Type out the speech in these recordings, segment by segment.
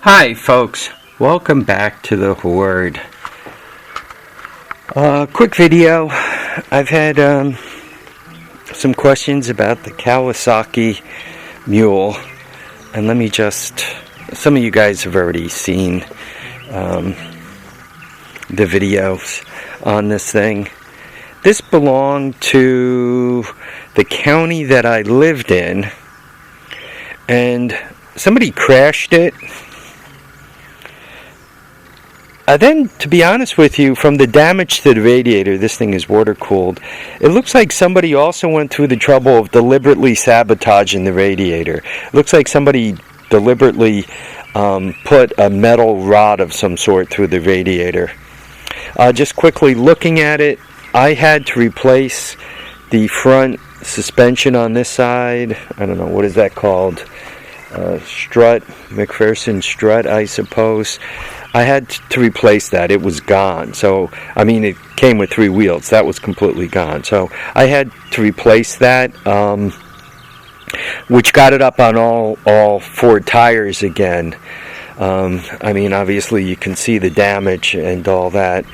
Hi folks, welcome back to the Hoard. Quick video. I've had some questions about the Kawasaki Mule, and let me just, some of you guys have already seen the videos on this thing. This belonged to the county that I lived in, and somebody crashed it. Then, to be honest with you, from the damage to the radiator, this thing is water cooled. It looks like somebody also went through the trouble of deliberately sabotaging the radiator. It looks like somebody deliberately put a metal rod of some sort through the radiator. Just quickly looking at it, I had to replace the front suspension on this side. I don't know, what is that called? Strut, McPherson strut, I suppose. I had to replace that. It was gone. So, I mean, it came with 3 wheels. That was completely gone. So, I had to replace that, which got it up on all 4 tires again. I mean, obviously, you can see the damage and all that.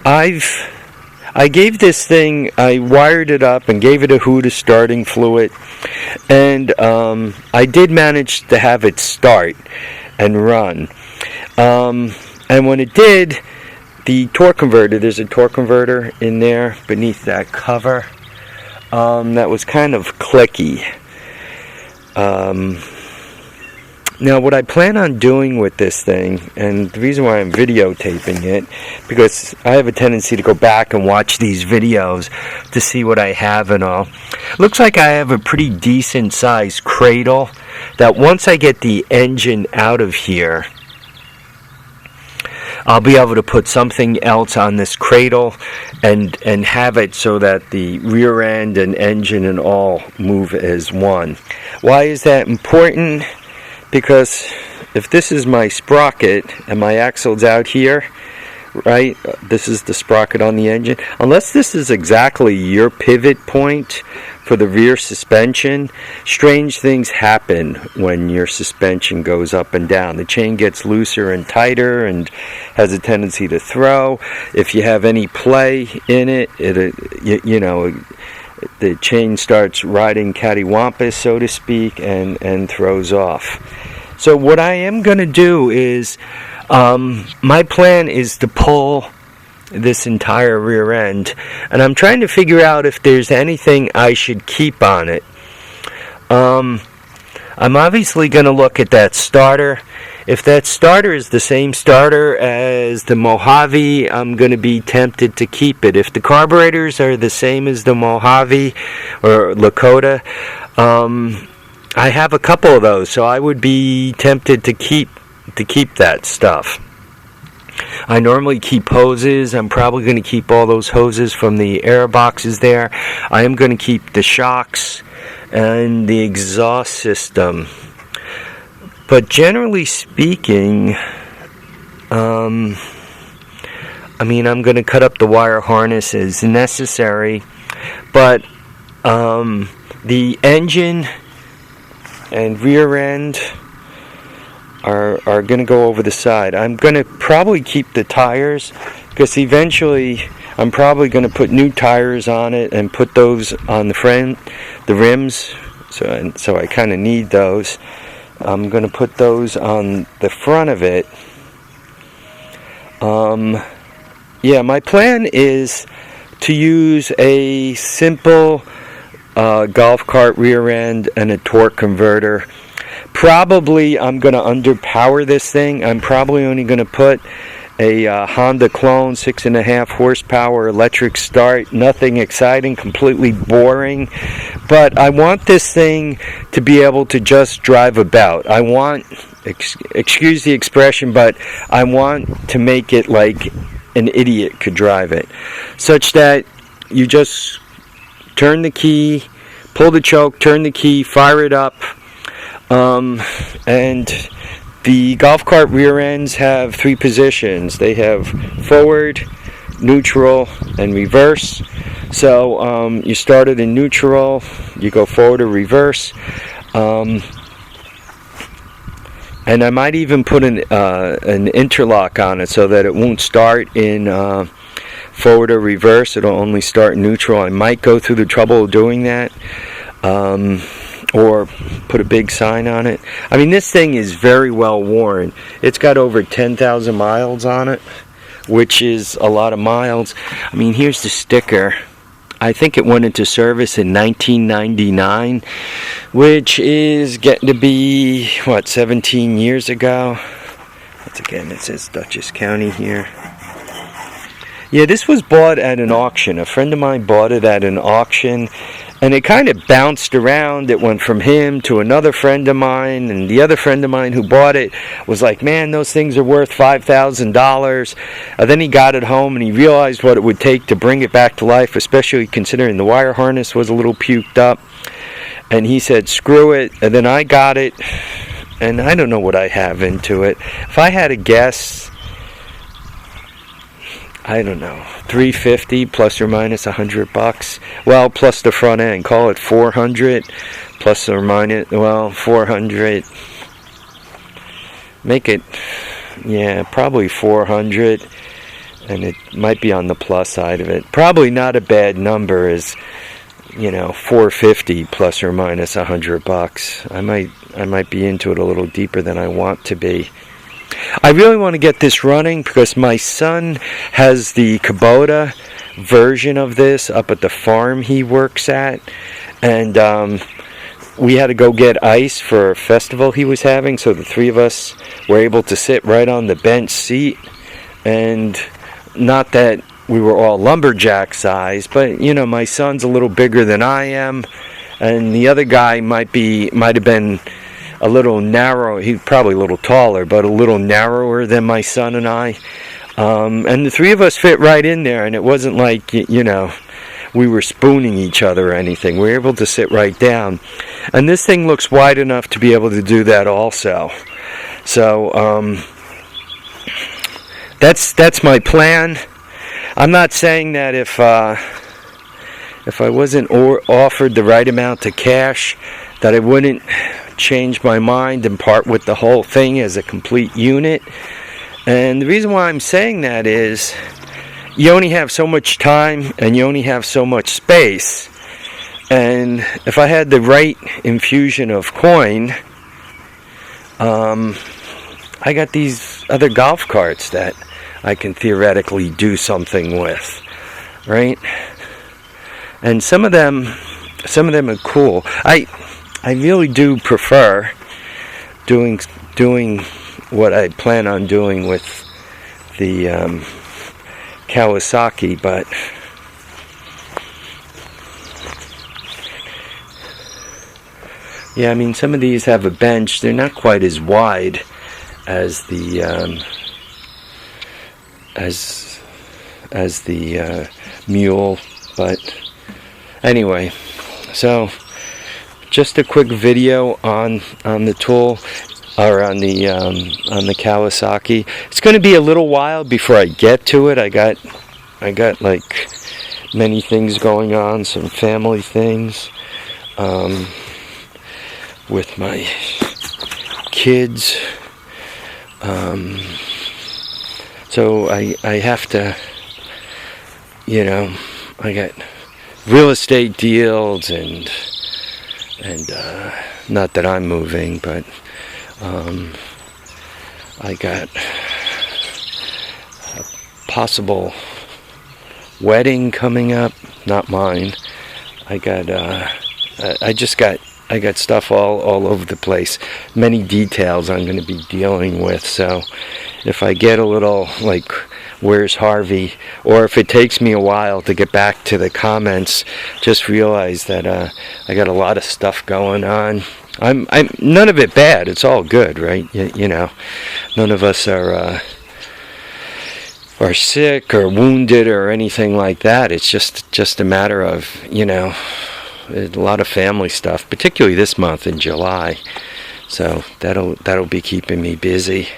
I gave this thing, I wired it up and gave it a Huda starting fluid, and I did manage to have it start and run. And when it did, the torque converter, there's a torque converter in there beneath that cover, that was kind of clicky. Now, what I plan on doing with this thing, and the reason why I'm videotaping it, because I have a tendency to go back and watch these videos to see what I have and all. Looks like I have a pretty decent sized cradle that once I get the engine out of here, I'll be able to put something else on this cradle and have it so that the rear end and engine and all move as one. Why is that important? Because if this is my sprocket and my axle's out here, right, this is the sprocket on the engine, unless this is exactly your pivot point for the rear suspension, strange things happen when your suspension goes up and down. The chain gets looser and tighter and has a tendency to throw. If you have any play in it, you know, the chain starts riding cattywampus, so to speak, and throws off. So what I am going to do is, my plan is to pull this entire rear end, and I'm trying to figure out if there's anything I should keep on it. I'm obviously going to look at that starter. If that starter is the same starter as the Mojave, I'm going to be tempted to keep it. If the carburetors are the same as the Mojave or Lakota, I have a couple of those, so I would be tempted to keep that stuff. I normally keep hoses. I'm probably going to keep all those hoses from the air boxes there. I am going to keep the shocks and the exhaust system. But generally speaking, I mean, I'm going to cut up the wire harness as necessary, but the engine and rear end are going to go over the side. I'm going to probably keep the tires, because eventually I'm probably going to put new tires on it and put those on the front, the rims, so I kind of need those. I'm going to put those on the front of it. Yeah, my plan is to use a simple golf cart rear end and a torque converter. Probably I'm going to underpower this thing. I'm probably only going to put a Honda clone 6.5 horsepower electric start. Nothing exciting, completely boring. But I want this thing to be able to just drive about. I want, excuse the expression, but I want to make it like an idiot could drive it. Such that you just turn the key, pull the choke, turn the key, fire it up. And the golf cart rear ends have 3 positions. They have forward, neutral, and reverse. So you start it in neutral, you go forward or reverse, and And I might even put an interlock on it so that it won't start in forward or reverse. It'll only start neutral. I might go through the trouble of doing that, or put a big sign on it. I mean, this thing is very well worn. It's got over 10,000 miles on it, which is a lot of miles. I mean, here's the sticker. I think it went into service in 1999, which is getting to be, what, 17 years ago? Once again, it says Dutchess County here. Yeah, this was bought at an auction. A friend of mine bought it at an auction, and it kind of bounced around. It went from him to another friend of mine, and the other friend of mine who bought it was like, man, those things are worth $5,000. Then he got it home, and he realized what it would take to bring it back to life, especially considering the wire harness was a little puked up. And he said, screw it. And then I got it, and I don't know what I have into it. If I had a guess, I don't know, $350 plus or minus $100. Well, plus the front end, call it $400 plus or minus, well, $400. Make it, yeah, probably $400, and it might be on the plus side of it. Probably not a bad number, is, you know, $450 plus or minus $100. I might be into it a little deeper than I want to be. I really want to get this running because my son has the Kubota version of this up at the farm he works at, and we had to go get ice for a festival he was having, so the three of us were able to sit right on the bench seat. And not that we were all lumberjack size, but you know, my son's a little bigger than I am, and the other guy might have been a little narrow. He's probably a little taller, but a little narrower than my son and I. And the three of us fit right in there, and it wasn't like, you know, we were spooning each other or anything. We were able to sit right down. And this thing looks wide enough to be able to do that also. So, that's my plan. I'm not saying that if I wasn't offered the right amount of cash, that I wouldn't change my mind and part with the whole thing as a complete unit. And the reason why I'm saying that is you only have so much time and you only have so much space. And if I had the right infusion of coin, I got these other golf carts that I can theoretically do something with, right? And some of them are cool. I really do prefer doing what I plan on doing with the Kawasaki, but yeah, I mean, some of these have a bench. They're not quite as wide as the Mule, but anyway, so just a quick video on the tool, or on the Kawasaki. It's going to be a little while before I get to it. I got like many things going on, some family things with my kids. So I have to, you know, I got real estate deals and not that I'm moving, but I got a possible wedding coming up, not mine. I got stuff all over the place, many details I'm going to be dealing with. So if I get a little like, where's Harvey, or if it takes me a while to get back to the comments, just realize that I got a lot of stuff going on. I'm none of it bad. It's all good, right? You know, none of us are sick or wounded or anything like that. It's just a matter of, you know, a lot of family stuff, particularly this month in July. So that'll be keeping me busy.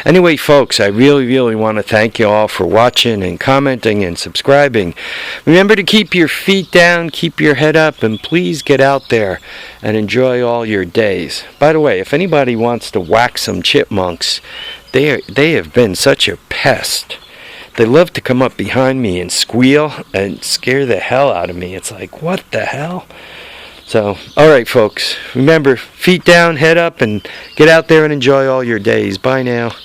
Anyway, folks, I really want to thank you all for watching and commenting and subscribing. Remember to keep your feet down, keep your head up, and please get out there and enjoy all your days. By the way, if anybody wants to whack some chipmunks, they have been such a pest. They love to come up behind me and squeal and scare the hell out of me. It's like, what the hell? So, alright folks, remember, feet down, head up, and get out there and enjoy all your days. Bye now.